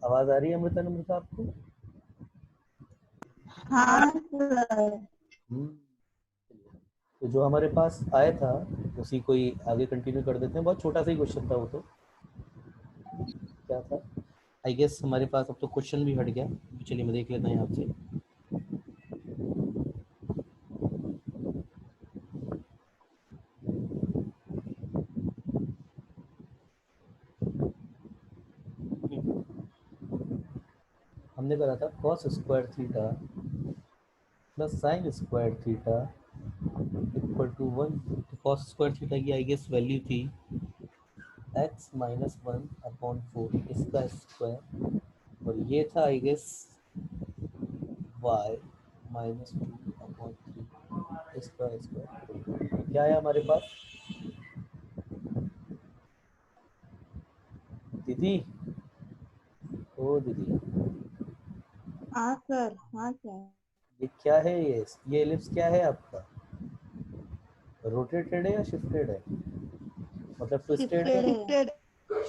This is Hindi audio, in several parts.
आवाज आ रही है अमृता नम्रता आपको? हाँ सर। तो जो हमारे पास आया था उसी को ही आगे कंटिन्यू कर देते हैं। बहुत छोटा सा ही क्वेश्चन था वो। तो क्या था, आई गेस हमारे पास अब तो क्वेश्चन भी हट गया। चलिए मैं देख लेता हूँ यहाँ से। हमने करा था cos square theta plus sine square theta equal to 1। cos square theta की आई गेस वैल्यू थी x माइनस 1/4 इसका स्क्वायर, और ये था आई गेस y माइनस 2/3 इसका स्क्वायर। क्या है हमारे पास दीदी? ओ दीदी, हाँ सर। हाँ सर। ये क्या है? ये एलिप्स क्या है आपका? रोटेटेड है या शिफ्टेड है? मतलब ट्विस्टेड है? शिफ्टेड है। शिफ्टेड।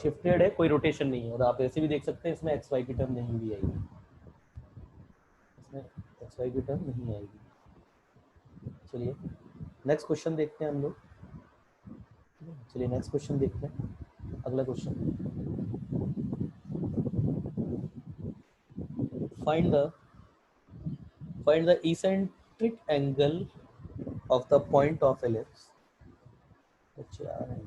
शिफ्टेड है, कोई रोटेशन नहीं है। और आप ऐसे भी देख सकते हैं इसमें एक्स वाई की टर्म नहीं भी आएगी, इसमें एक्स वाई की टर्म नहीं आएगी। चलिए नेक्स्ट क्वेश्चन देखते हैं हम लोग। चलिए नेक्स्ट क्वेश्चन देखते हैं। अगला question, find the eccentric angle of the point of ellipse। अच्छा आ रहा है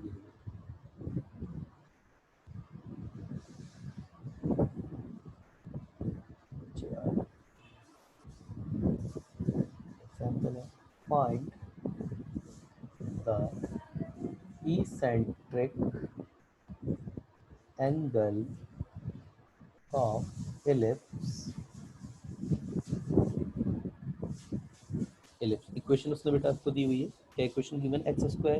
एग्जाम्पल है, find the eccentric angle of ellipse। Equation उसने बेटा आपको दी हुई है। क्या इक्वेशन गिवन? एक्स स्क्वायर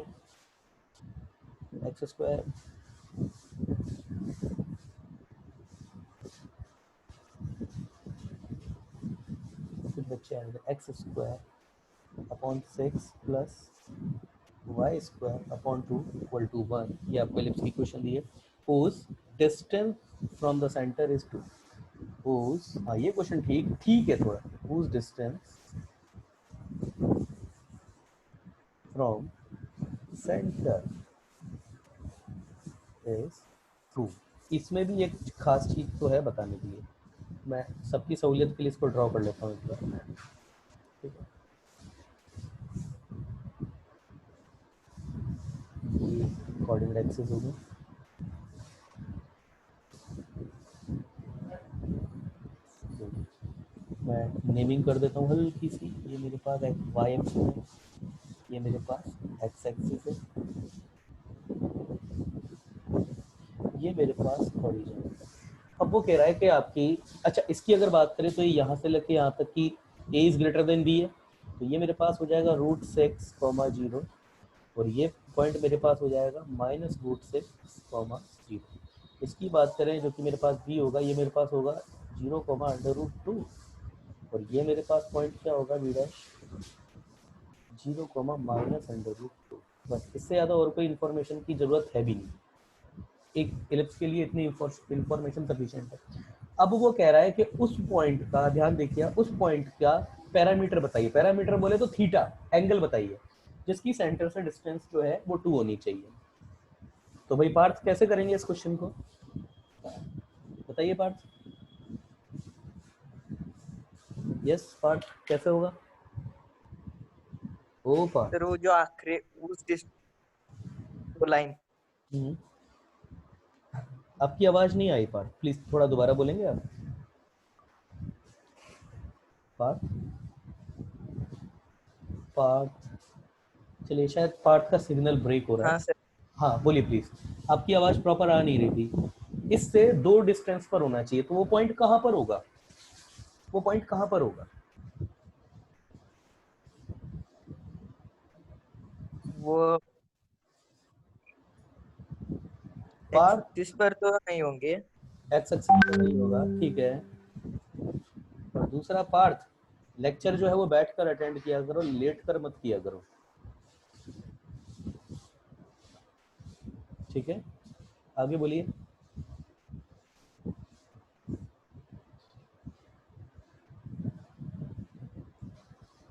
फिर बच्चे आएंगे x square upon 6 plus y square upon 2 equal to 1। ये आपको एलिप्स की इक्वेशन दी है। whose distance from the center is 2। whose, हाँ ये क्वेश्चन ठीक ठीक है थोड़ा। whose distance from center is 2। इसमें भी एक खास चीज तो है बताने के लिए, मैं सबकी सहूलियत के लिए इसको ड्रॉ कर लेता हूँ एक बार। ठीक है, ये कोऑर्डिनेट एक्सिस होगी। मैं नेमिंग कर देता हूँ हल्की सी। ये मेरे पास वाई एक्सिस है, ये मेरे पास एक्स एक्सिस है, ये मेरे पास हॉरिजॉन्टल है। अब वो कह रहा है कि आपकी, अच्छा इसकी अगर बात करें तो ये यहाँ से लेके यहाँ तक की a is greater than b है, तो ये मेरे पास हो जाएगा √6, 0, और ये पॉइंट मेरे पास हो जाएगा -√6, 0। इसकी बात करें जो कि मेरे पास b होगा, ये मेरे पास होगा 0, √2, और ये मेरे पास पॉइंट क्या होगा b', 0, -√2। बस, इससे ज़्यादा और कोई इन्फॉर्मेशन की ज़रूरत है भी नहीं। एक एलिप्स के लिए इतनी इन्फॉर्मेशन सफिशिएंट है। अब वो कह रहा है कि उस पॉइंट का ध्यान देखिए, उस पॉइंट का पैरामीटर बताइए। पैरामीटर बोले तो थीटा, एंगल बताइए जिसकी सेंटर से डिस्टेंस जो है वो 2 होनी चाहिए। तो भाई पार्थ कैसे करेंगे इस क्वेश्चन को, बताइए पार्थ। यस पार्थ, कैसे होगा? ओ पार्थ, सर वो जो आखिरी उस लाइन। आपकी आवाज नहीं आई पार्थ, प्लीज थोड़ा दोबारा बोलेंगे आप पार्थ? पार्थ, चलिए शायद पार्थ का सिग्नल ब्रेक हो रहा हाँ है। सर। हाँ बोलिए प्लीज, आपकी आवाज प्रॉपर आ नहीं रही थी। इससे 2 डिस्टेंस पर होना चाहिए, तो वो पॉइंट कहाँ पर होगा? वो पॉइंट कहाँ पर होगा? वो पार्थ, एक्सिस पर तो नहीं होंगे। एक्स एक्सिस पर नहीं होगा, ठीक है। और दूसरा पार्थ, लेक्चर जो है वो बैठ कर अटेंड किया करो, लेट कर मत किया करो, ठीक है? आगे बोलिए।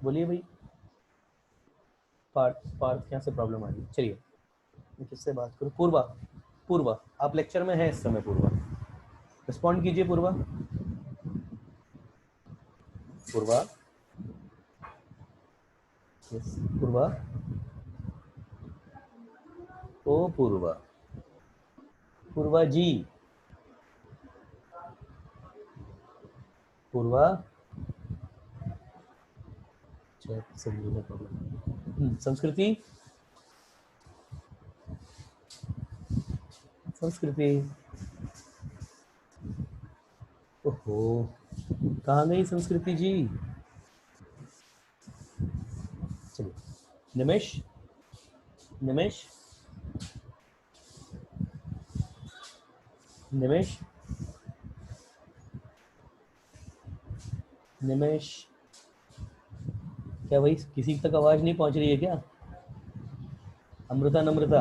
बोलिए भाई, पार्थ यहाँ से प्रॉब्लम आ रही है। चलिए मैं किससे बात करूँ? पूर्वा, पूर्वा आप लेक्चर में हैं इस समय? पूर्वा रिस्पॉन्ड कीजिए। पूर्वा, पूर्वा, यस पूर्वा, ओ पूर्वा, पूर्वा जी, पूर्वा, संस्कृति, संस्कृति, ओहो कहाँ गई संस्कृति जी? चलिए निमेश, निमेश, निमेश, निमेश, क्या भाई किसी तक आवाज नहीं पहुंच रही है क्या? अमृता, नम्रता,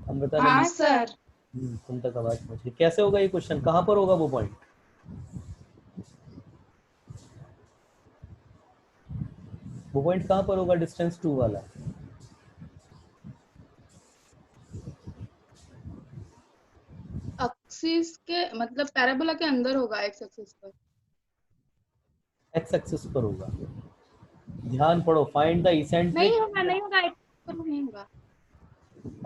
अमृता, हाँ नम्रता, सर। तुम तक आवाज पहुंच रही। कैसे होगा ये क्वेश्चन? कहाँ पर होगा वो पॉइंट? वो पॉइंट कहाँ पर होगा डिस्टेंस 2 वाला? एक्सिस के मतलब पैराबोला के अंदर होगा, एक्स एक्सिस पर। एक्स एक्सिस पर होगा। ध्यान पढ़ो, फाइंड द इसेंट्रिक। नहीं होगा, नहीं होगा, एक्स पर नहीं होगा।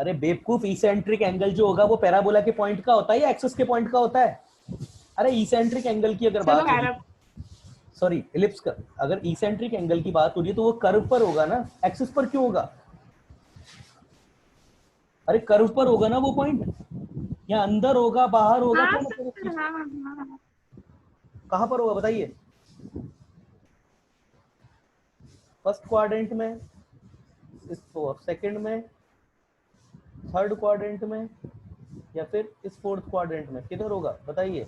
अरे बेवकूफ, इसेंट्रिक एंगल जो होगा वो पैराबोला के पॉइंट का होता है या एक्सिस के पॉइंट का होता है? अरे इसेंट्रिक एंगल की अगर चलो बात हो रही, सॉरी एलिप्स का, अगर इसेंट्रिक एंगल की बात हो रही है तो वो कर्व पर होगा ना, एक्सिस पर क्यों होगा? अरे कर्व पर होगा ना वो पॉइंट, या अंदर होगा बाहर होगा? हाँ क्या मतलब सर, है? हाँ हाँ। कहाँ पर होगा बताइए? फर्स्ट क्वाड्रेंट में, इस सेकंड में, थर्ड क्वाड्रेंट में, या फिर इस फोर्थ क्वाड्रेंट में? किधर होगा बताइए?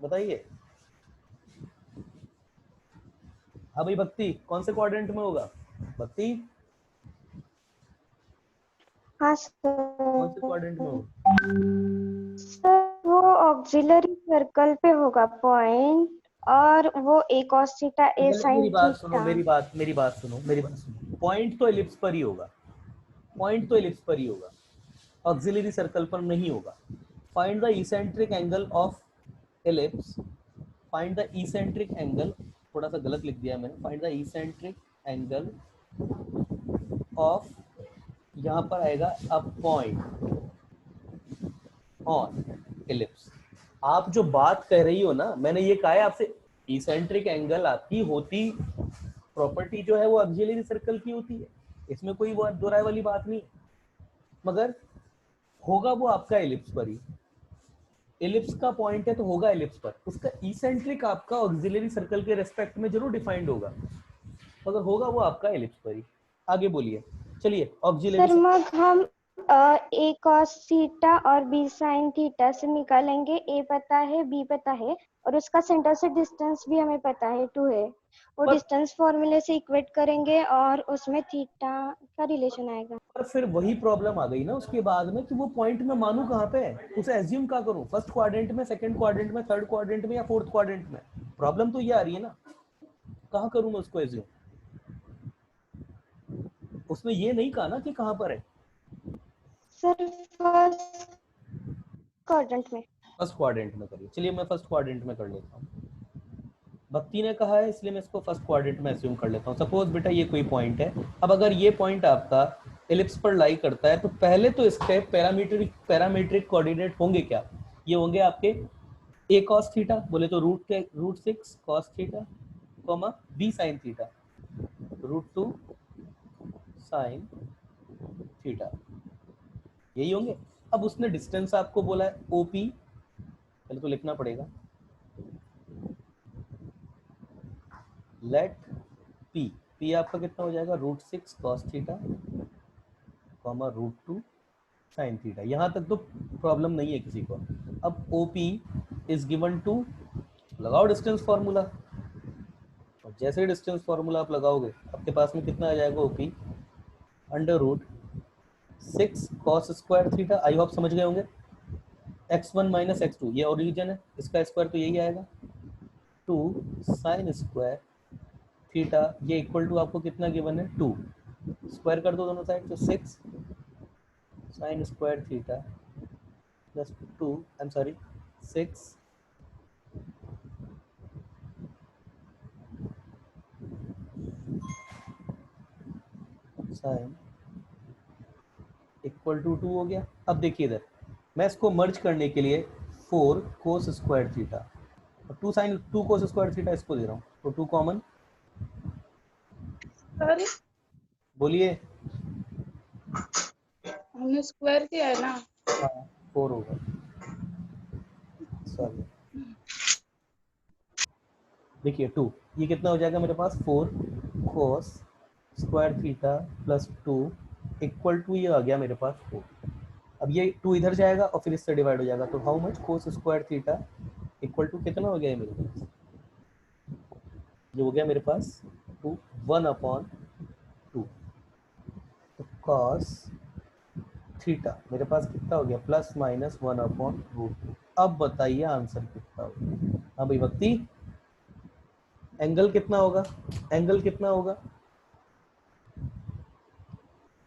बताइए। हाँ भाई भक्ति, कौन से क्वाड्रेंट में होगा? भक्ति हाँ कौन से सर। क्वाड्रेंट में होगा? सर वो ऑक्सिलरी सर्कल पे होगा पॉइंट, और वो ए कॉस थीटा ए मेरी साइन बात सुनो, थीटा। मेरी बात सुनो, मेरी बात सुनो। पॉइंट तो एलिप्स पर ही होगा, पॉइंट तो एलिप्स पर ही होगा, ऑक्सिलरी सर्कल पर नहीं होगा। Find the eccentric angle of ellipse, find the eccentric angle, थोड़ा सा गलत लिख दिया मैंने, find the eccentric angle of, यहाँ पर आएगा अ पॉइंट ऑन एलिप्स। आप जो बात कह रही हो ना, मैंने ये कहा है आपसे, इसेंट्रिक एंगल आपकी होती प्रॉपर्टी जो है वो ऑक्सिलरी सर्कल की होती है, इसमें कोई वो दो राय वाली बात नहीं, मगर होगा वो आपका एलिप्स पर ही। एलिप्स का पॉइंट है तो होगा एलिप्स पर, उसका इसेंट्रिक आपका ऑक्सिलरी सर्कल के रेस्पेक्ट में जरूर डिफाइंड होगा, मगर होगा वो आपका एलिप्स पर ही। आगे बोलिए, चलिए ऑक्सिलरी। सर मग हम ए कॉस थीटा और बी साइन थीटा से निकालेंगे, ए पता है, बी पता है, और उसका सेंटर से डिस्टेंस भी हमें पता है 2 है। वो डिस्टेंस फॉर्मूले से इक्वेट करेंगे और उसमें थीटा का रिलेशन आएगा। पर फिर वही प्रॉब्लम आ गई ना उसके बाद में कि वो पॉइंट में मानू कहाँ पे है, उसे एज्यूम कहाँ करूं? फर्स्ट क्वाड्रेंट में, सेकंड क्वाड्रेंट में, थर्ड क्वाड्रेंट में, या फोर्थ क्वाड्रेंट में? प्रॉब्लम तो ये आ रही है ना, कहाँ करूं मैं उसको एज्यूम? उसमें ये नहीं कहा ना कि कहाँ पर है। सर फर्स्ट क्वाड्रेंट में। फर्स्ट क्वाड्रेंट में करिए। चलिए मैं फर्स्ट क्वाड्रेंट में कर लेता हूँ, भक्ति ने कहा है इसलिए मैं इसको फर्स्ट क्वाड्रेंट में एज्यूम कर लेता हूँ। सपोज बेटा ये कोई पॉइंट है, अब अगर ये पॉइंट आपका एलिप्स पर लाई करता है तो पहले तो इसके पैरामीट्रिक कोऑर्डिनेट होंगे क्या? ये होंगे आपके a cos थीटा, बोले तो √6 cos theta, comma b sin theta, √2 sin theta, यही होंगे। अब उसने डिस्टेंस आपको बोला है OP, पहले तो लिखना पड़ेगा, लेट P आपका कितना हो जाएगा? √6 cos theta, comma √2 sin theta. यहाँ तक तो प्रॉब्लम नहीं है किसी को। अब OP इज गिवन टू, लगाओ डिस्टेंस फार्मूला, और जैसे डिस्टेंस फार्मूला आप लगाओगे आपके पास में कितना आ जाएगा? OP √6 cos² theta. I hope समझ गए होंगे। x1 माइनस x2 ये ओरिजिन है, इसका स्क्वायर तो यही आएगा 2 साइन स्क्वायर थीटा, ये इक्वल टू आपको कितना गिवन है 2, स्क्वायर कर दो दोनों साइड तो 6 sine square theta plus 2 I am sorry 6 sine equal to 2 हो गया। अब देखिए इधर मैं इसको मर्ज करने के लिए 4 कोस स्क्वायर थीटा और 2 साइन 2 कोस स्क्वायर थीटा इसको दे रहा हूँ, तो 2 कॉमन, सर बोलिए। हमने स्क्वायर किया है ना। हाँ 4 होगा, सॉरी देखिए 2, ये कितना हो जाएगा मेरे पास 4 cos square theta plus 2 equal to ये आ गया मेरे पास 4। अब ये 2 इधर जाएगा और फिर इससे डिवाइड हो जाएगा, तो how much cos square theta equal to कितना हो गया मेरे पास, ये हो गया मेरे पास 2 1/2, तो कॉस थीटा मेरे पास कितना हो गया प्लस माइनस 1/√2। अब बताइए आंसर कितना होगा। हाँ भाई भक्ति, एंगल कितना होगा, एंगल कितना होगा,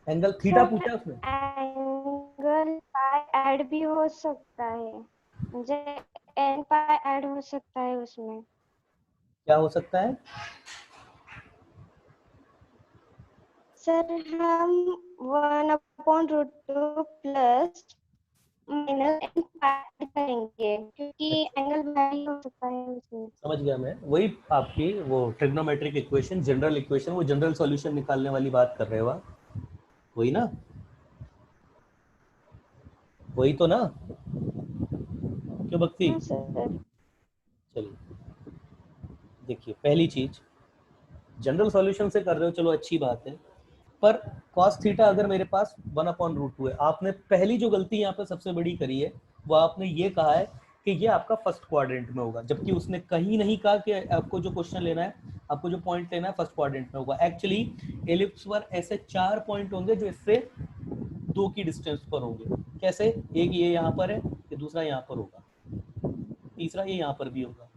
एंगल थीटा पूछा उसने। एंगल पाई ऐड भी हो सकता है, मुझे एन पाई ऐड हो सकता है उसमें। क्या हो सकता है सर हम 1/√2 प्लस माइनस एन पाई करेंगे क्योंकि एंगल वैरी हो सकता है उसमें। समझ गया मैं, वही आपकी वो ट्रिग्नोमेट्रिक इक्वेशन, जनरल इक्वेशन, वो जनरल सॉल्यूशन निकालने वाली बात कर रहे हो आप, वही ना, वही तो ना, क्यों भक्ति। हाँ सर। चलिए देखिए, पहली चीज जनरल सॉल्यूशन से कर रहे हो, चलो अच्छी बात है, पर cos थीटा अगर मेरे पास 1/√2 है, आपने पहली जो गलती यहाँ पे सबसे बड़ी करी है वो आपने ये कहा है कि ये आपका फर्स्ट क्वाड्रेंट में होगा, जबकि उसने कहीं नहीं कहा कि आपको जो क्वेश्चन लेना है, आपको जो पॉइंट लेना है फर्स्ट क्वाड्रेंट में होगा। एक्चुअली एलिप्स पर ऐसे 4 पॉइंट होंगे जो इससे 2 की डिस्टेंस पर होंगे। कैसे, एक ये यहाँ पर है, ये दूसरा यहाँ पर होगा, तीसरा ये यहाँ पर भी होगा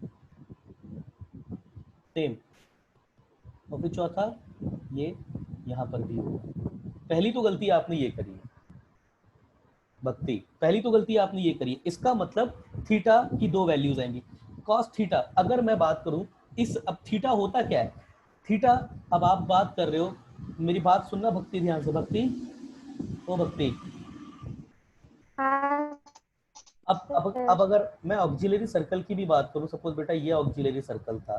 सेम, और फिर चौथा ये यहाँ पर भी होगा। पहली तो गलती आपने ये करी है भक्ति, पहली तो गलती आपने ये करी है। इसका मतलब थीटा की 2 वैल्यूज आएंगी। कॉस थीटा अगर मैं बात करूं, इस अब थीटा होता क्या है, थीटा, अब आप बात कर रहे हो, मेरी बात सुनना भक्ति ध्यान से, भक्ति ओ भक्ति, हाँ अब अगर मैं ऑक्सिलरी सर्कल की भी बात करूं, सपोज बेटा ये ऑक्सिलरी सर्कल था,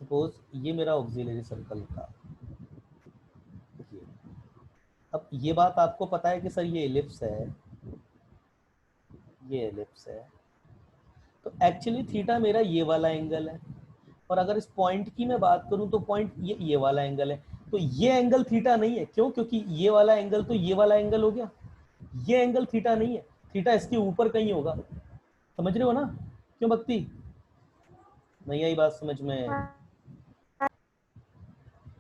सपोज ये मेरा ऑक्सिलरी सर्कल था, अब ये बात आपको पता है कि सर ये एलिप्स है, ये एलिप्स है, तो एक्चुअली थीटा मेरा ये वाला एंगल है, और अगर इस पॉइंट की मैं बात करूं तो पॉइंट ये वाला एंगल है, तो ये एंगल थीटा नहीं है। क्यों? क्योंकि ये वाला एंगल तो ये वाला एंगल हो गया, ये एंगल थीटा नहीं है, थीटा इसके ऊपर कहीं होगा। समझ रहे हो ना? क्यों भक्ति, नहीं आई बात समझ में?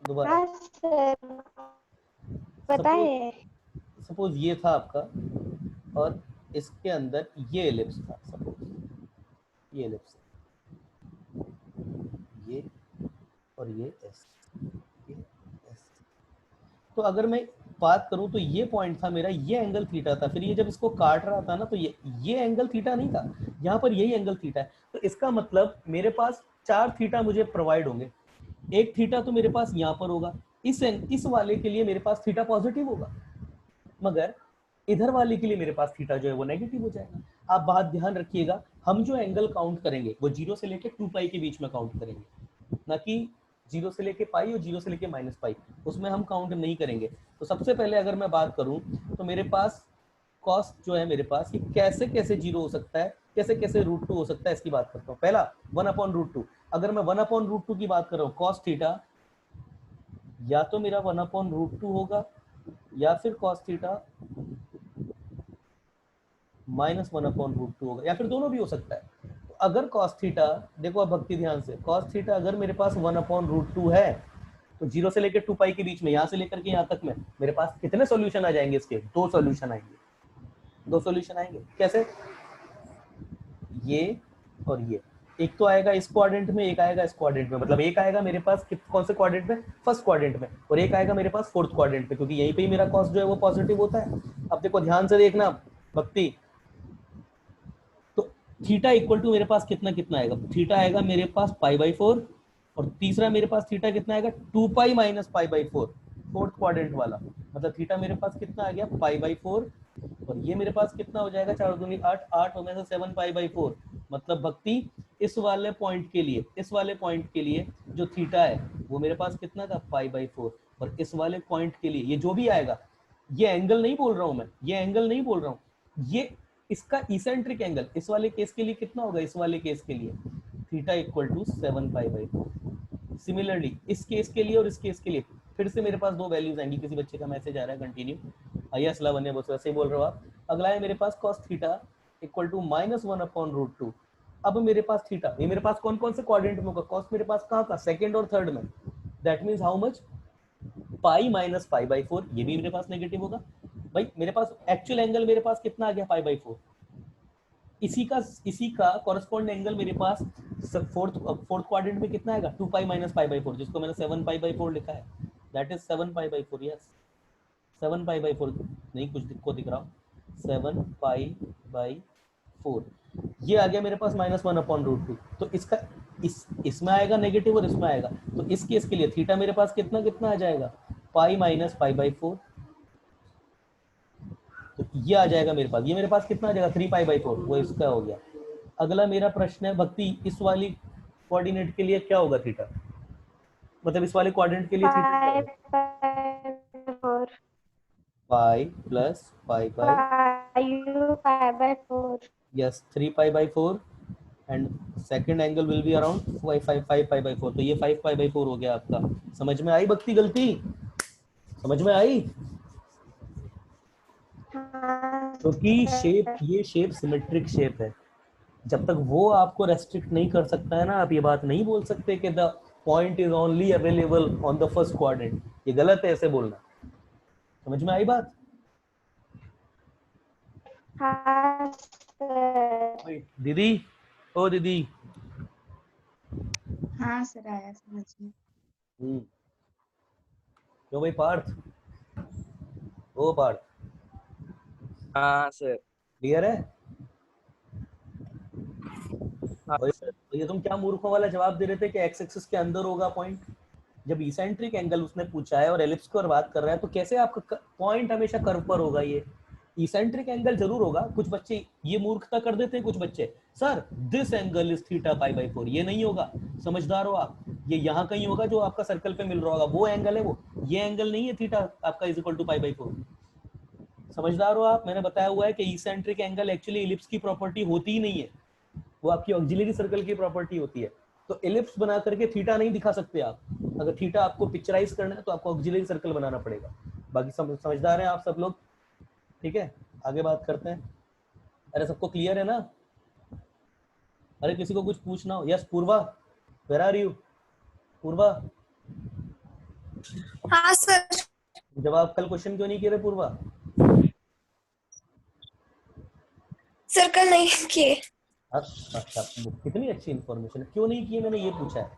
दोबारा, हाँ सर बताइए। सपोज ये था आपका और इसके अंदर ये एलिप्स था, सपोज ये एलिप्स, ये और ये एस, तो अगर मैं बात करूं तो ये पॉइंट था मेरा, ये एंगल थीटा था, फिर ये जब इसको काट रहा था ना तो ये एंगल थीटा नहीं था, यहाँ पर यही एंगल थीटा है। तो इसका मतलब मेरे पास 4 थीटा मुझे प्रोवाइड होंगे, एक थीटा तो मेरे पास यहाँ पर होगा, इस वाले के लिए मेरे पास थीटा पॉजिटिव होगा, मगर इधर वाले के लिए मेरे पास थीटा जो है वो नेगेटिव हो जाएगा। आप बात ध्यान रखिएगा, हम जो एंगल काउंट करेंगे वो 0 से लेके 2 पाई के बीच में काउंट करेंगे, ना कि 0 से लेके पाई और 0 से लेके माइनस पाई, उसमें हम काउंट नहीं करेंगे। तो सबसे पहले अगर मैं बात करूं तो मेरे पास कॉस जो है मेरे पास, ये कैसे कैसे 0 हो सकता है, कैसे कैसे √2 हो सकता है, इसकी बात करता हूँ। पहला 1/√2, अगर मैं 1/√2 की बात कर रहा हूँ, कॉस थीटा या तो मेरा 1/√2 होगा या फिर कॉस थीटा माइनस 1/√2 होगा, या फिर दोनों भी हो सकता है। तो अगर कॉस थीटा, देखो अब भक्ति ध्यान से, कॉस थीटा अगर मेरे पास 1/√2 है तो 0 से लेकर 2 पाई के बीच में, यहाँ से लेकर के यहाँ तक में मेरे पास कितने सॉल्यूशन आ जाएंगे इसके? 2 सॉल्यूशन आएंगे। दो सॉल्यूशन आएंगे कैसे, ये और ये, एक तो आएगा इस क्वाड्रेंट में, एक आएगा इस क्वाड्रेंट में, मतलब एक आएगा मेरे पास कौन से क्वाड्रेंट में, फर्स्ट क्वाड्रेंट में, और एक आएगा मेरे पास फोर्थ क्वाड्रेंट में, क्योंकि यहीं पे ही मेरा कॉस्ट जो है वो पॉजिटिव होता है। अब देखो ध्यान से देखना भक्ति, तो थीटा इक्वल टू मेरे पास कितना कितना आएगा, थीटा आएगा मेरे पास π/4, और तीसरा मेरे पास थीटा कितना आएगा 2π - π/4, फोर्थ क्वाड्रेंट वाला, मतलब थीटा मेरे पास कितना आ गया π/4, और ये मेरे पास कितना हो जाएगा 4 दूनी 8, 8 में से 7 π/4, मतलब भक्ति इस वाले पॉइंट के लिए, इस वाले पॉइंट के लिए जो थीटा है वो मेरे पास कितना था π/4, और इस वाले पॉइंट के लिए ये जो भी आएगा, ये एंगल नहीं बोल रहा हूं मैं, ये एंगल नहीं बोल रहा हूं, ये इसका इसेंट्रिक एंगल इस वाले केस के लिए कितना होगा, इस वाले केस के लिए थीटा इक्वल टू 7 π/4। सिमिलरली इस केस के लिए और इस केस के लिए फिर से मेरे पास दो वैल्यूज आएंगी। किसी बच्चे का मैसेज आ रहा है, कंटिन्यू, यस लावण्य बस वैसे ही बोल रहे हो आप। अगला है मेरे पास cos थीटा इक्वल टू -1/√2। अब मेरे पास थीटा, ये मेरे पास कौन कौन से क्वाड्रेंट में होगा, कॉस मेरे पास कहाँ का, सेकंड और थर्ड में, that means how much, pi minus π/4, ये भी मेरे पास नेगेटिव होगा। भाई मेरे पास एक्चुअल एंगल मेरे पास कितना आ गया π/4, इसी का कॉरेस्पॉन्ड एंगल मेरे पास फोर्थ क्वाड्रेंट में कितना आएगा 2π - π/4, जिसको मैंने 7 π/4 लिखा है, दैट इज 7 π/4, यस 7 π/4 नहीं कुछ को दिख रहा हूँ, 7 π/4, ये आ गया मेरे पास -1/√2। तो इसका इसमें आएगा नेगेटिव और इसमें आएगा, तो इस केस के लिए थीटा मेरे पास कितना कितना आ जाएगा पाई माइनस π/4, तो ये आ जाएगा मेरे पास, ये मेरे पास कितना आ जाएगा 3π/4, वो इसका हो गया। अगला मेरा प्रश्न है भक्ति, इस वाली कोऑर्डिनेट के लिए क्या होगा थीटा, मतलब इस वाले क्वाड्रेंट के लिए theta π/4 pi plus π/4 yes 3π/4 and second angle will be around 5π/4, तो ये 5π/4 हो गया आपका। समझ में आई भक्ति, गलती समझ में आई, क्योंकि शेप, ये शेप सिमेट्रिक शेप है, जब तक वो आपको रेस्ट्रिक्ट नहीं कर सकता है ना, आप ये बात नहीं बोल सकते कि the point is only available on the first quadrant, ये गलत है ऐसे बोलना। समझ में आई बात? हाँ सर। दीदी, ओ दीदी, हाँ सर आया समझ में। क्यों भाई पार्थ, ओ पार्थ हाँ सर। क्लियर है? हाँ और सर। ये तुम क्या मूर्खों वाला जवाब दे रहे थे कि एक्स एक्सिस के अंदर होगा पॉइंट, जब इसेंट्रिक एंगल उसने पूछा है और एलिप्स की बात कर रहा है, तो कैसे आपका पॉइंट हमेशा कर्व पर होगा, ये इसेंट्रिक एंगल जरूर होगा। कुछ बच्चे ये मूर्खता कर देते हैं, कुछ बच्चे sir this angle is theta π/4, ये नहीं होगा, समझदार हो आप, ये यहाँ कहीं होगा जो आपका सर्कल पे मिल रहा होगा, वो एंगल है वो, ये एंगल नहीं है थीटा आपका इज इक्वल टू π/4, समझदार हो आप। मैंने बताया हुआ है कि इसेंट्रिक एंगल एक्चुअली इलिप्स की प्रॉपर्टी होती ही नहीं है, वो आपकी ऑक्सिलरी सर्कल की प्रॉपर्टी होती है। तो एलिप्स बना करके थीटा नहीं दिखा सकते आप, अगर थीटा आपको पिक्चराइज करना है तो आपको ऑक्सिलरी सर्कल बनाना पड़ेगा। बाकी समझदार हैं आप सब लोग, ठीक है, आगे बात करते हैं। अरे सबको क्लियर है ना? अरे किसी को कुछ पूछना हो? Yes Purva, where are you Purva? हाँ सर। जवाब कल क्वेश्चन क्यों नहीं किए रे पूर्वा? सर कल नहीं किए। अच्छा, कितनी अच्छी इंफॉर्मेशन है, क्यों नहीं किए मैंने ये पूछा है।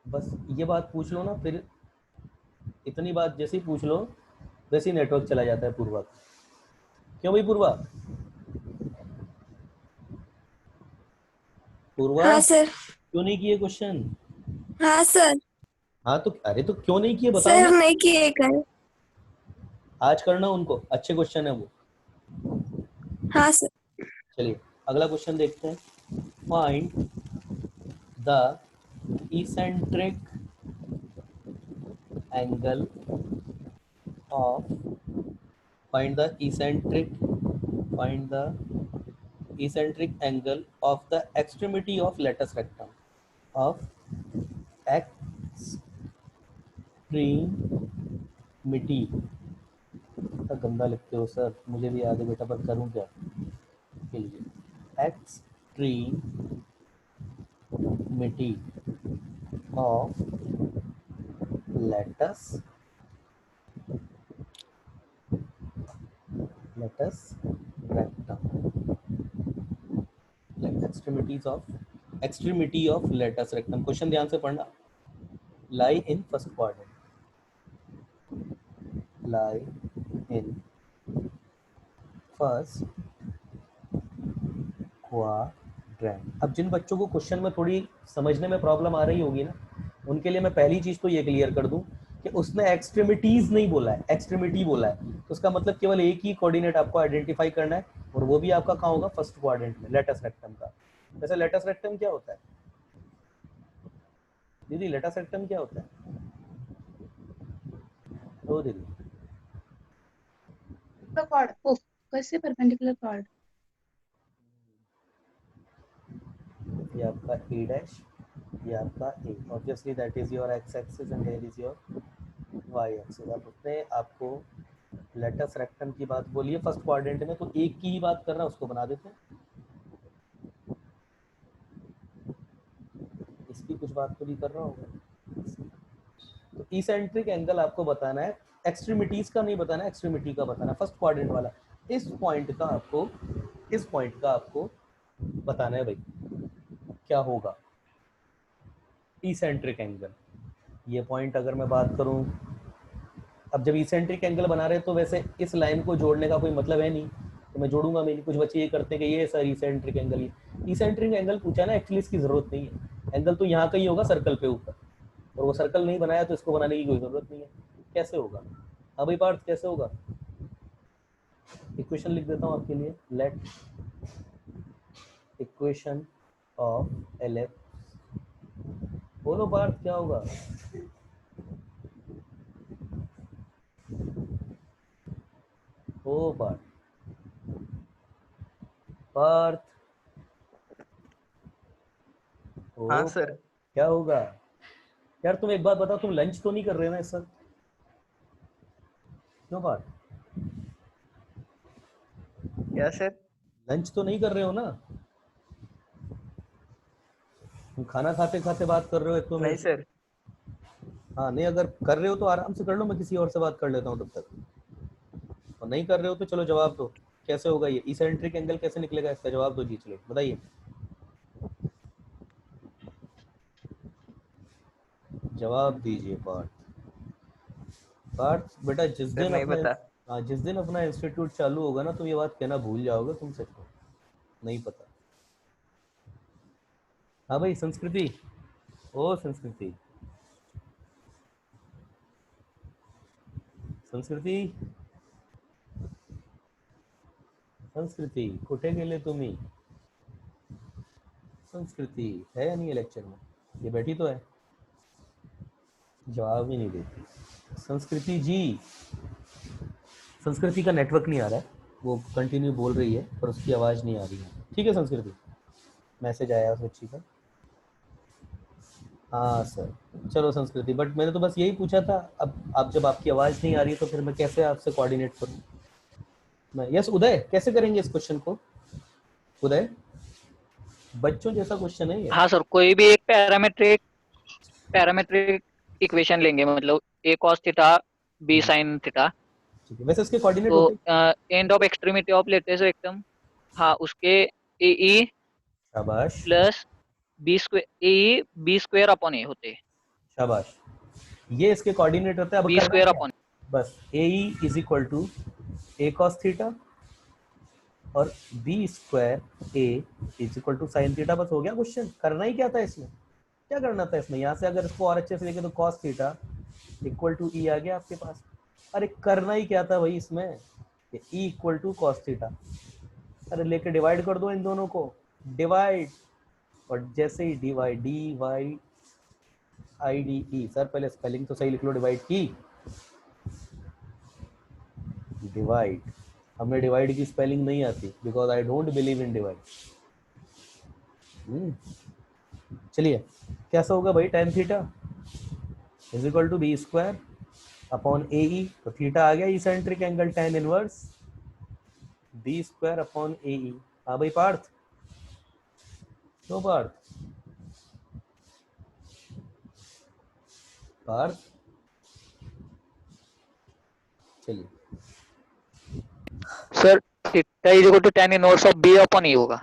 बस ये बात पूछ लो ना, फिर इतनी बात जैसे ही पूछ लो वैसे ही नेटवर्क चला जाता है पूर्वा। क्यों भाई पूर्वा? पूर्वा हाँ सर। क्यों नहीं किए क्वेश्चन? हाँ सर। हाँ तो अरे तो क्यों नहीं किए बताओ सर ना। नहीं किए कल। आज करना उनको, अच्छे क्वेश्चन है वो। हाँ सर। चलिए अगला क्वेश्चन देखते हैं। Find the eccentric angle of, find the eccentric angle of the extremity of lattice rectum of extremity। तो गंदा लिखते हो सर, मुझे भी याद है बेटा, पर करूं क्या के लिए, extremity of lattice latus rectum, extremity of latus rectum. Question ध्यान से पढ़ना। Lie in first quadrant, lie in first quadrant. अब जिन बच्चों को क्वेश्चन में थोड़ी समझने में प्रॉब्लम आ रही होगी ना, उनके लिए मैं पहली चीज तो ये क्लियर कर दूं कि उसने एक्सट्रीमिटीज नहीं बोला है, एक्सट्रीमिटी बोला है। तो उसका मतलब केवल एक ही कोऑर्डिनेट आपको आइडेंटिफाई करना है, और वो भी आपका कहाँ होगा, फर्स्ट क्वाड्रेंट में, लेटस रेक्टम का। वैसे लेटस रेक्टम क्या होता है दीदी? लेटस रेक्टम क्या होता है ओ दीदी? कॉर्ड, ओह कैसे परपेंडिकुलर कॉर्ड? ये आपका ए डैश, ये आपका A, obviously that is your X axis and there is your Y axis. अब उसने आपको लेटस रेक्टम की बात बोली है फर्स्ट क्वाड्रेंट में, तो एक की ही बात कर रहा है, उसको बना देते हैं। इसकी कुछ बात तो नहीं कर रहा होगा। तो इसेंट्रिक एंगल आपको बताना है, एक्सट्रीमिटीज का नहीं बताना, एक्सट्रीमिटी का बताना, फर्स्ट क्वाड्रेंट वाला। इस पॉइंट का आपको बताना है भाई क्या होगा इसेंट्रिक एंगल। ये पॉइंट अगर मैं बात करूं, अब जब इसेंट्रिक एंगल बना रहे हैं तो वैसे इस लाइन को जोड़ने का कोई मतलब है नहीं, तो मैं जोड़ूंगा मैं नहीं। कुछ बच्चे ये करते हैं कि ये सर इसेंट्रिक एंगल, ये इसेंट्रिक एंगल पूछा ना, एक्चुअली इसकी जरूरत नहीं है। एंगल तो यहाँ का ही होगा सर्कल पे ऊपर, और वो सर्कल नहीं बनाया तो इसको बनाने की कोई जरूरत नहीं है। कैसे होगा? हाँ भाई पार्थ, कैसे होगा? इक्वेशन लिख देता हूँ आपके लिए। लेट इक्वेशन ऑफ एलिप्स, बोलो पार्थ क्या होगा? ओ पार्थ, पार्थ ओ हाँ सर। क्या होगा? यार तुम एक बात बताओ, तुम लंच तो नहीं कर रहे हो ना इस वक्त? क्यों पार्थ, क्या सर? लंच तो नहीं कर रहे हो ना? तुम खाना खाते खाते बात कर रहे हो एक तो मेरे नहीं से। सर। हाँ नहीं, अगर कर रहे हो तो आराम से कर लो, मैं किसी और से बात कर लेता हूँ तब तक। और नहीं कर रहे हो तो चलो जवाब दो, कैसे होगा ये इसेंट्रिक एंगल, कैसे निकलेगा इसका जवाब दो जी, चलो बताइए। जवाब दीजिए पार्थ। पार्थ बेटा, सर नहीं पता। जिस दिन अपना इंस्टीट्यूट चालू होगा ना, तो ये बात कहना भूल जाओगे तुम सबको, नहीं पता। हाँ भाई संस्कृति, ओ संस्कृति, संस्कृति, संस्कृति कुठे गेले तुम्ही? संस्कृति है या नहीं है लेक्चर में? ये बैठी तो है, जवाब ही नहीं देती। संस्कृति जी, संस्कृति का नेटवर्क नहीं आ रहा है, वो कंटिन्यू बोल रही है पर उसकी आवाज़ नहीं आ रही है। ठीक है संस्कृति, मैसेज आया उस बच्ची का। हाँ सर, चलो संस्कृति, बट मैंने तो बस यही पूछा था। अब आप जब आपकी आवाज़ नहीं आ रही है तो फिर मैं कैसे आपसे कोऑर्डिनेट करूँ? मैं यस उदय, कैसे करेंगे इस क्वेश्चन को? उदय, बच्चों जैसा क्वेश्चन है ये। हाँ सर, कोई भी एक पैरामेट्रिक इक्वेशन लेंगे, मतलब a cos theta b sin theta, ठीक है, वैसे इसके कोऑर्डिनेट तो होते हैं? End of extremity of latest एकदम, हाँ उसके ए ई शाबाश, प्लस बी स्क्वायर अपॉन ए होते हैं, शाबाश, ये इसके कोऑर्डिनेट होते हैं। अब बी करना स्क्वायर क्या है, अपॉन, बस A E is equal to A cos theta और B square A is equal to sine theta. बस हो गया क्वेश्चन। करना ही क्या था इसमें, क्या करना था इसमें? यहाँ से अगर इसको और अच्छे से देखें तो कॉस थीटा इक्वल टू ई आ गया आपके पास। अरे करना ही क्या था भाई इसमें, E equal to cos theta. अरे लेके डिवाइड कर दो इन दोनों को, डिवाइड, और जैसे ही divide, D Y I D E, sir पहले स्पेलिंग तो सही लिख लो, डिवाइड की, डिवाइड, हमें डिवाइड की स्पेलिंग नहीं आती because I don't believe in divide. चलिए कैसा होगा भाई, tan theta is equal to B square upon A E, तो थीटा आ गया eccentric angle tan inverse B square upon A E. हाँ भाई पार्थ, तो पार्थ, पार्थ, चलिए sir theta is equal to tan inverse of b upon e होगा।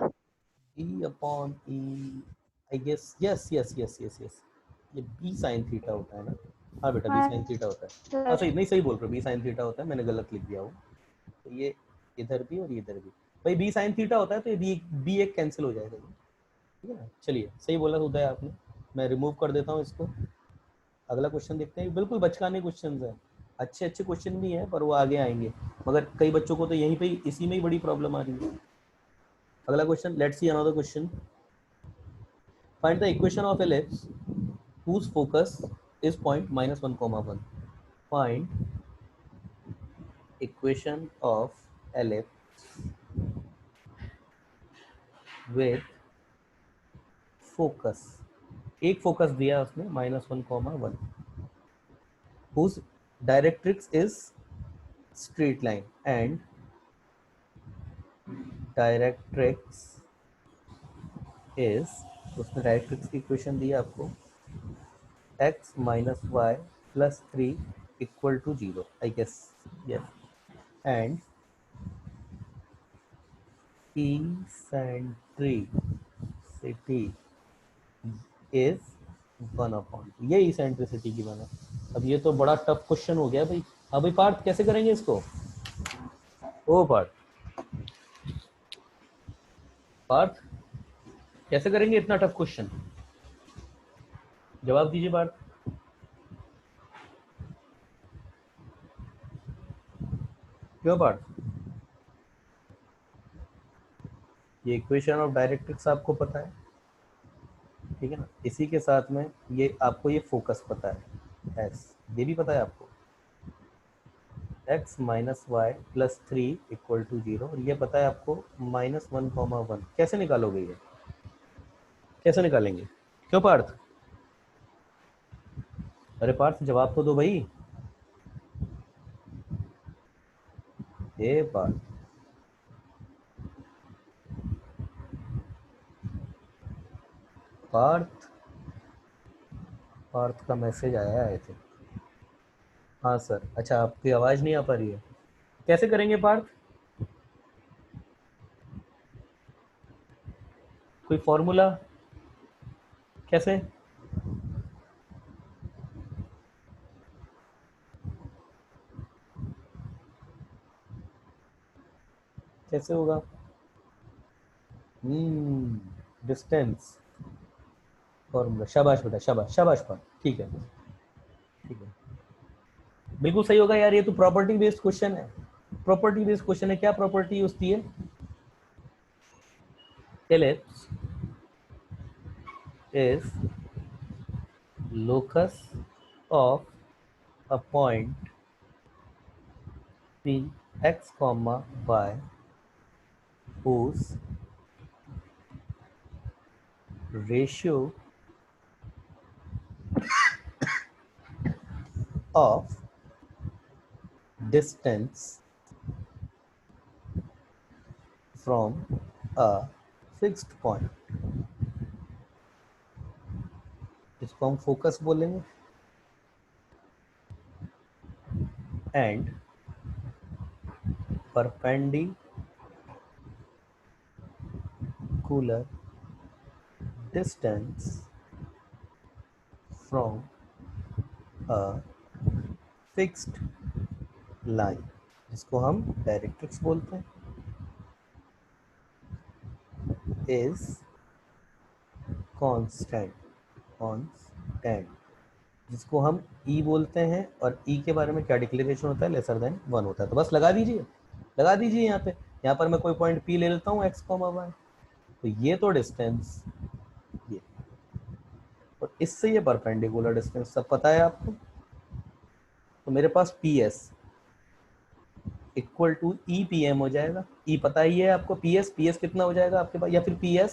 E upon E, I guess, yes yes yes yes yes, ये B sin थीटा होता है ना? हाँ बेटा, B हाँ sin थीटा होता है। हाँ सर। सही, नहीं सही बोल रहे हो, B sin थीटा होता है, मैंने गलत लिख दिया वो। तो ये इधर भी और इधर भी भाई B sin थीटा होता है, तो ये B एक कैंसिल हो जाएगा, ठीक है ना? चलिए, सही बोला उदय आपने, मैं रिमूव कर देता हूँ इसको। अगला क्वेश्चन देखते हैं। बिल्कुल बचकाने क्वेश्चन है, अच्छे अच्छे क्वेश्चन भी हैं, पर वो आगे आएंगे, मगर कई बच्चों को तो यहीं पे इसी में ही बड़ी प्रॉब्लम आ रही है। अगला question, let's see another question. Find the equation of ellipse whose focus is point -1, 1. Find equation of ellipse with focus, एक फोकस दिया उसने -1, 1, whose directrix is straight line and directrix is, उसने डायरेक्ट्रिक्स की इक्वेशन दी है आपको, x minus y plus 3 equal to 0, I guess, yes, and eccentricity is 1/2, ये इसेंट्रिसिटी की बना। अब ये तो बड़ा टफ क्वेश्चन हो गया भाई। अब भाई पार्थ कैसे करेंगे इसको? ओ पार्थ कैसे करेंगे इतना टफ क्वेश्चन? जवाब दीजिए पार्थ। क्यों पार्थ? ये इक्वेशन ऑफ डायरेक्ट्रिक्स आपको पता है, ठीक है ना? इसी के साथ में ये आपको ये फोकस पता है, एस, ये भी पता है आपको, x minus y plus 3 equal to 0, और ये पता है आपको -1, 1। कैसे निकालोगे ये? कैसे निकालेंगे? क्यों पार्थ? अरे पार्थ जवाब तो दो भाई। ए पार्थ, पार्थ, पार्थ का मैसेज आया है थे। हाँ सर, अच्छा आपकी आवाज़ नहीं आ पा रही है, कैसे करेंगे पार्थ? कोई फॉर्मूला? कैसे? कैसे होगा? डिस्टेंस फॉर्मूला, शाबाश बेटा, शाबाश शाबाश पार्थ, ठीक है ठीक है, बिल्कुल सही होगा यार। ये तो प्रॉपर्टी बेस्ड क्वेश्चन है, प्रॉपर्टी बेस्ड क्वेश्चन है। क्या प्रॉपर्टी होती है? ellipse is locus of a point p x comma y whose ratio of distance from a fixed point, इसको हम फोकस बोलेंगे, and perpendicular distance from a fixed line, जिसको हम डायरेक्ट्रिक्स बोलते हैं, is constant, जिसको हम E बोलते हैं, और E के बारे में क्या डिक्लेरेशन होता है? लेसर देन 1 होता है। तो बस लगा दीजिए, लगा दीजिए यहाँ पे। यहाँ पर मैं कोई पॉइंट P ले लेता हूँ x, y, तो ये तो डिस्टेंस, ये, और इससे ये परपेंडिकुलर डिस्टेंस, सब पता है आपको। तो मेरे पास PS इक्वल टू EPM हो जाएगा। E पता ही है आपको, PS कितना हो जाएगा आपके पास, या फिर PS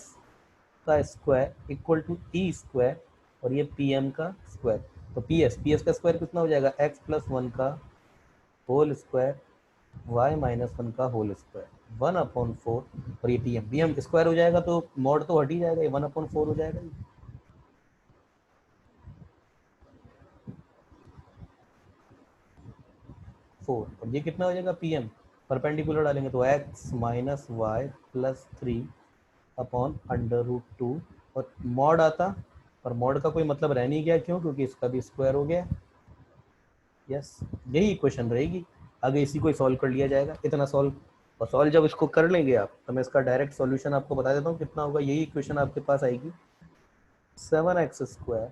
का square equal to E square, और ये PM का स्क्वायर। तो PS का स्क्वायर कितना हो जाएगा? x प्लस 1 का होल स्क्वायर, y माइनस 1 का होल स्क्वायर, 1/4, और ये PM स्क्वायर हो जाएगा, तो मॉड तो हट ही जाएगा, ये 1/4 हो जाएगा। 4, और ये कितना हो जाएगा? PM परपेंडिकुलर डालेंगे तो x minus y plus 3 upon √2 और मॉड आता, और मॉड का कोई मतलब रह नहीं गया, क्यों? क्योंकि इसका भी स्क्वायर हो गया। यस, यही इक्वेशन रहेगी, आगे इसी को सॉल्व कर लिया जाएगा। इतना सॉल्व, और सॉल्व जब इसको कर लेंगे आप, तो मैं इसका डायरेक्ट सॉल्यूशन आपको बता देता हूँ कितना होगा। यही इक्वेशन आपके पास आएगी 7x²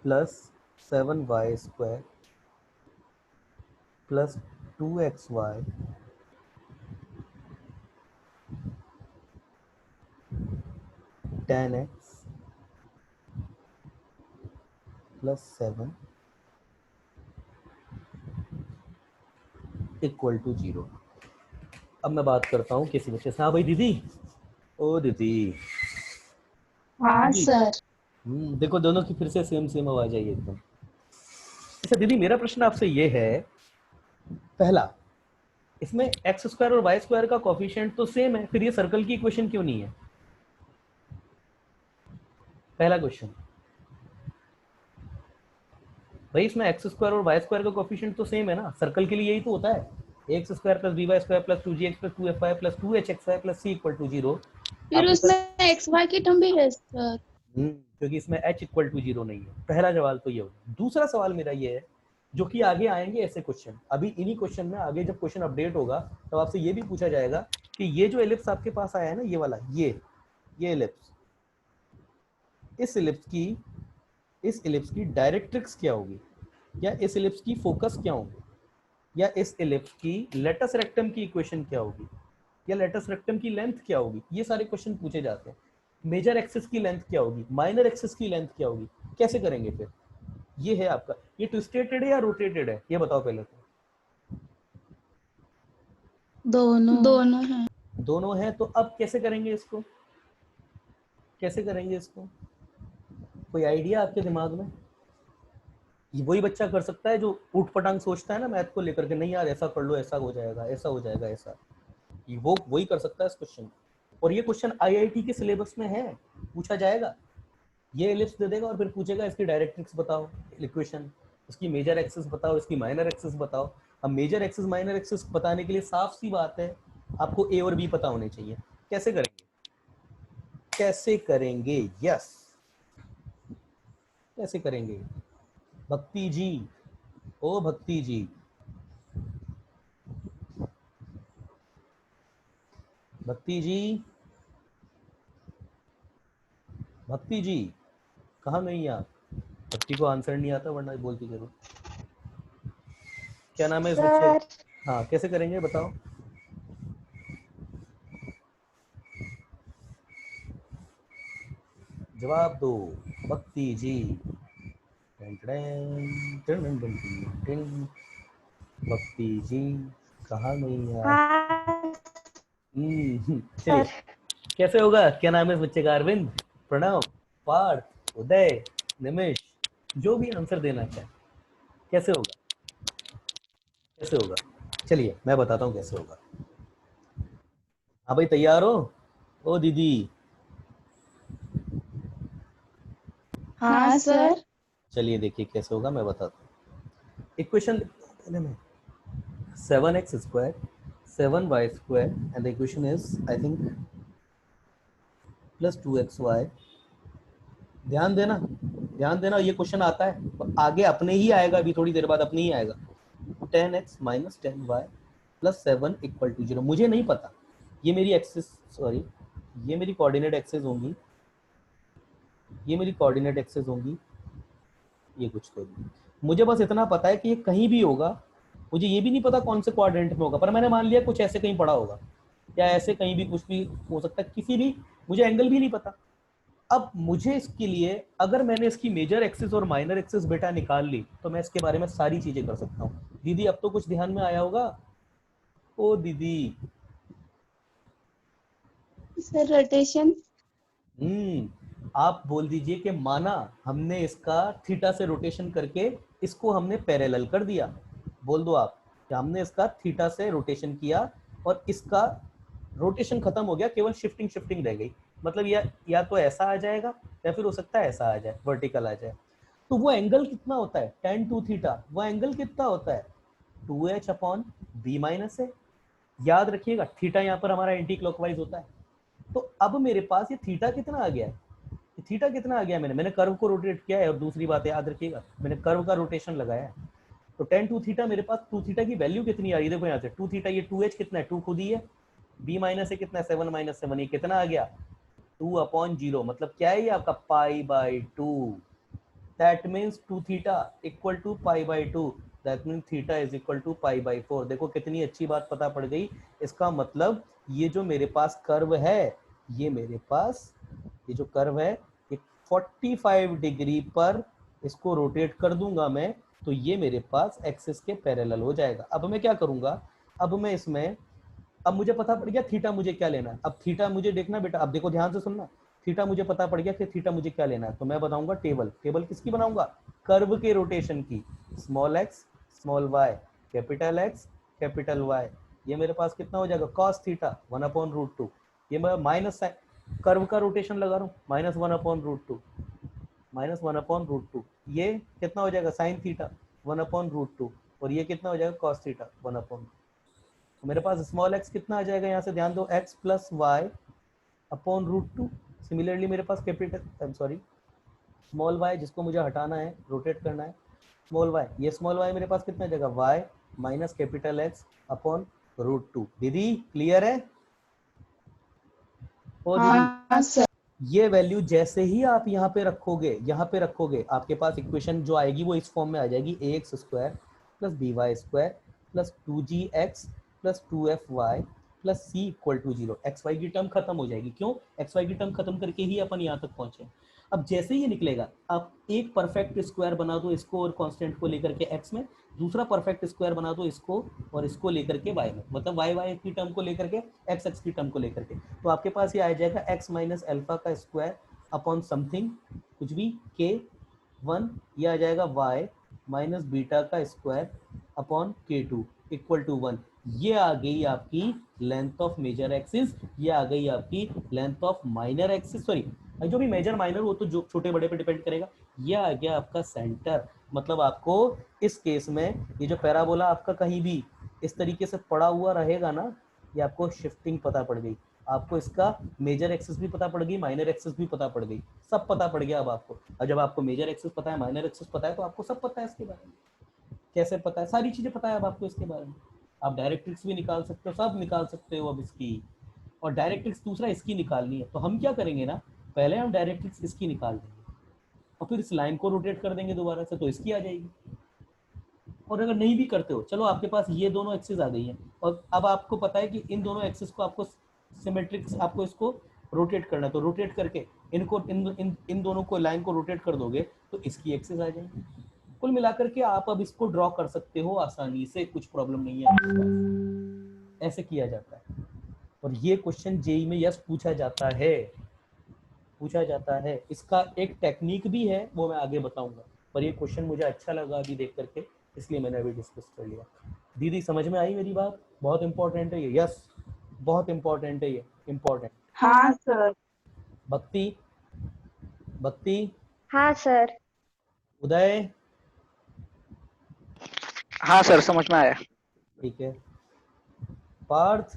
plus 7y² plus 2xy tan x plus 7 equal to 0। अब मैं बात करता हूँ किसी बच्चे से। हाँ भाई दीदी, ओ दीदी। हाँ सर। देखो दोनों की फिर से सेम आवाज आई एकदम। अच्छा दीदी, मेरा प्रश्न आपसे ये है, पहला, इसमें x² और y² का कोफिशिएंट तो सेम है, फिर ये सर्कल की इक्वेशन क्यों नहीं है? पहला क्वेश्चन भाई, इसमें x² और y² का कोफिशिएंट तो सेम है ना, सर्कल के लिए यही तो होता है, ax² + by² + 2gx + 2fy + 2hxy + c = 0। फिर उसमें xy की टर्म भी है सर। क्योंकि इसमें h = 0 नहीं है। पहला सवाल तो ये होगा। दूसरा सवाल मेरा ये है, जो कि आगे आएंगे ऐसे क्वेश्चन, अभी इन्हीं क्वेश्चन में आगे जब क्वेश्चन अपडेट होगा तो आपसे ये भी पूछा जाएगा कि ये जो एलिप्स आपके पास आया है ना, ये वाला, ये एलिप्स, इस एलिप्स की डायरेक्ट्रिक्स क्या होगी, या इस एलिप्स की फोकस क्या होगी, या इस एलिप्स की लेटस रेक्टम की इक्वेशन क्या होगी, या लेटस रेक्टम की लेंथ क्या होगी। ये सारे क्वेश्चन पूछे जाते हैं। मेजर एक्सिस की लेंथ क्या होगी, माइनर एक्सिस की लेंथ क्या होगी, कैसे करेंगे फिर? ये है आपका, ये ट्विस्टेड है या रोटेटेड है, ये बताओ पहले तो। दोनों हैं। दोनों है, तो अब कैसे करेंगे इसको, कैसे करेंगे इसको? कोई आइडिया आपके दिमाग में? ये वही बच्चा कर सकता है जो ऊट पटांग सोचता है ना मैथ को लेकर के, नहीं यार ऐसा कर लो, ऐसा हो जाएगा, ऐसा हो जाएगा, ऐसा, ये वो वही कर सकता है इस क्वेश्चन। और ये क्वेश्चन आईआईटी के सिलेबस में है, पूछा जाएगा। ये एलिप्स दे देगा और फिर पूछेगा इसकी डायरेक्ट्रिक्स बताओ, इक्वेशन, इसकी मेजर एक्सिस बताओ, इसकी माइनर एक्सिस बताओ। अब मेजर एक्सिस माइनर एक्सिस बताने के लिए साफ सी बात है, आपको ए और बी पता होने चाहिए। कैसे करेंगे, कैसे करेंगे? यस, कैसे करेंगे? भक्ति जी, ओ भक्ति जी, भक्ति जी, भक्ति जी, कहाँ गई आप? भक्ति को आंसर नहीं आता, वरना बोलती जरूर। क्या नाम है इस बच्चे? हाँ, कैसे करेंगे बताओ? जवाब दो भक्ति जी। भक्ति जी कहाँ गई आप? चलिए, कैसे होगा? क्या नाम है इस बच्चे का? अरविंद, प्रणव, पार्थ, उदय, निमेश, जो भी आंसर देना चाहे, कैसे होगा, कैसे होगा? चलिए मैं बताता हूँ कैसे होगा। हाँ भाई, तैयार हो? ओ दीदी। हाँ सर। चलिए देखिए कैसे होगा, मैं बताता हूँ। इक्वेशन पहले में 7x² 7y² and the equation is I think plus 2xy। ध्यान देना, ध्यान देना, ये क्वेश्चन आता है आगे, अपने ही आएगा, अभी थोड़ी देर बाद अपने ही आएगा। 10x minus 10y plus 7 equal to 0। मुझे नहीं पता, ये मेरी एक्सिस, सॉरी, ये मेरी कोऑर्डिनेट एक्सिस होंगी, ये मेरी कोऑर्डिनेट एक्सिस होंगी, ये कुछ तो नहीं। मुझे बस इतना पता है कि ये कहीं भी होगा, मुझे ये भी नहीं पता कौन से क्वाड्रेंट में होगा, पर मैंने मान लिया कुछ ऐसे कहीं पड़ा होगा, या ऐसे कहीं भी कुछ भी हो सकता है, किसी भी, मुझे एंगल भी नहीं पता। अब मुझे इसके लिए, अगर मैंने इसकी मेजर एक्सिस और माइनर एक्सिस बेटा निकाल ली, तो मैं इसके बारे में सारी चीजें कर सकता हूँ। दीदी अब तो कुछ ध्यान में आया होगा? ओ दीदी। Sir rotation. आप बोल दीजिए कि माना हमने इसका थीटा से रोटेशन करके इसको हमने पैरेलल कर दिया। बोल दो आप कि हमने इसका थीटा से रोटेशन किया और इसका रोटेशन खत्म हो गया, केवल शिफ्टिंग रह गई। मतलब या तो ऐसा आ जाएगा, या फिर हो सकता है ऐसा आ जाए, वर्टिकल आ जाए। तो वो एंगल कितना होता है? tan 2 theta. वो एंगल कितना होता है? 2h upon b minus a। याद रखिएगा थीटा यहाँ पर हमारा एंटी क्लॉकवाइज होता है। तो अब मेरे पास ये थीटा कितना आ गया है, थीटा कितना आ गया, मैंने कर्व को रोटेट किया है। और दूसरी बात याद रखिएगा मैंने कर्व का रोटेशन लगाया है। तो tan 2 थीटा मेरे पास 2 थीटा की वैल्यू कितनी आ रही है, देखो यहाँ से 2 थीटा, ये 2h कितना है, 2 खुद ही है, b माइनस ए कितना है 7 माइनस 7, ये कितना आ गया 2 अपॉन 0। मतलब क्या है ये आपका pi by 2। That means 2 theta equal to pi by 2, that means theta is equal to pi by 4। देखो कितनी अच्छी बात पता पड़ गई। इसका मतलब ये जो मेरे पास कर्व है, ये मेरे पास ये जो कर्व है ये 45 डिग्री पर इसको रोटेट कर दूंगा मैं, तो ये मेरे पास एक्सिस के पैरेलल हो जाएगा। अब मैं क्या करूंगा, अब मैं इसमें, अब मुझे पता पड़ गया थीटा मुझे क्या लेना है। अब थीटा मुझे देखना बेटा, अब देखो ध्यान से सुनना, थीटा मुझे पता पड़ गया कि थीटा मुझे क्या लेना है। तो मैं बताऊंगा टेबल, टेबल किसकी बनाऊंगा, कर्व के रोटेशन की। Small x small y, capital X capital Y, ये मेरे पास कितना हो जाएगा कॉस थीटा 1/√2। ये मैं माइनस कर्व का रोटेशन लगा रहा हूँ, -1/√2, -1/√2। ये कितना हो जाएगा साइन थीटा 1/√2, और ये कितना हो जाएगा कॉस थीटा 1/2। तो मेरे पास स्मॉल एक्स कितना आ जाएगा, यहाँ से ध्यान दो, x plus y upon √2। Similarly मेरे पास कैपिटल स्मॉल y जिसको मुझे हटाना है, रोटेट करना है, स्मॉल y, ये स्मॉल y मेरे पास कितना जाएगा y minus capital x upon √2। दीदी क्लियर है? ओ दीदी, हाँ सर। ये वैल्यू जैसे ही आप यहाँ पे रखोगे आपके पास इक्वेशन जो आएगी वो इस फॉर्म में आ जाएगी, ax square plus by square plus 2gx plus 2fy plus c equal to 0। xy की टर्म खत्म हो जाएगी। क्यों? xy की टर्म खत्म करके ही अपन यहाँ तक पहुंचे। अब जैसे ही निकलेगा, आप एक परफेक्ट स्क्वायर बना दो इसको और कांस्टेंट को लेकर के x में, दूसरा परफेक्ट स्क्वायर बना दो इसको और इसको लेकर के y में, मतलब y की टर्म को लेकर के x की टर्म को लेकर के। तो आपके पास ये आ जाएगा x माइनस अल्फा का स्क्वायर अपॉन समथिंग कुछ भी k1, ये आ जाएगा y माइनस बीटा का square upon k2 equal to 1। ये आ गई आपकी लेंथ ऑफ मेजर एक्सिस, ये आ गई आपकी length of minor axis, sorry जो भी मेजर माइनर वो तो जो छोटे बड़े पे डिपेंड करेगा। ये आ गया आपका सेंटर। मतलब आपको इस केस में ये जो पैराबोला आपका कहीं भी इस तरीके से पड़ा हुआ रहेगा ना, ये आपको शिफ्टिंग पता पड़ गई, आपको इसका मेजर एक्सिस भी पता पड़ गई, माइनर एक्सिस भी पता पड़ गई, सब पता पड़ गया अब आपको। और जब आपको मेजर एक्सिस पता है, माइनर एक्सिस पता है, तो आपको सब पता है इसके बारे में, कैसे पता है, सारी चीजें पता है अब आपको इसके बारे में। आप डायरेक्ट्रिक्स भी निकाल सकते हो, सब निकाल सकते हो अब इसकी, और डायरेक्ट्रिक्स दूसरा इसकी निकालनी है। तो हम क्या करेंगे ना, पहले हम डायरेक्ट्रिक्स इसकी निकाल देंगे और फिर इस लाइन को रोटेट कर देंगे दोबारा से, तो इसकी आ जाएगी। और अगर नहीं भी करते हो, चलो आपके पास ये दोनों एक्सिस आ गई हैं, और अब आपको पता है कि इन दोनों एक्सिस को आपको सिमेट्रिक्स, आपको इसको रोटेट करना है, तो रोटेट करके इनको इन दोनों को लाइन को रोटेट कर दोगे तो इसकी एक्सिस आ जाएगी। कुल मिलाकर के आप अब इसको ड्रॉ कर सकते हो आसानी से, कुछ प्रॉब्लम नहीं है आपके पास। ऐसे किया जाता है, और ये क्वेश्चन जेईई में यस पूछा जाता है। इसका एक टेक्निक भी है, वो मैं आगे बताऊंगा, पर ये क्वेश्चन मुझे अच्छा लगा अभी देख करके, इसलिए मैंने अभी डिस्कस कर लिया। दीदी समझ में आई मेरी बात? बहुत इंपॉर्टेंट है ये, यस बहुत इंपॉर्टेंट है ये, इंपॉर्टेंट। हाँ सर। भक्ति, हाँ सर। उदय, हाँ सर समझ में आया। ठीक है। पार्थ,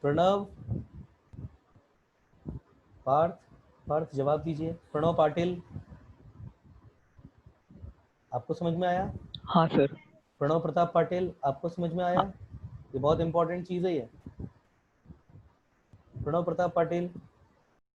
प्रणव, पार्थ जवाब दीजिए। प्रणव पाटिल, आपको समझ में आया? हाँ सर। प्रणव प्रताप पाटिल, आपको समझ में आया? ये बहुत इंपॉर्टेंट चीज है ये। प्रणव प्रताप पाटिल,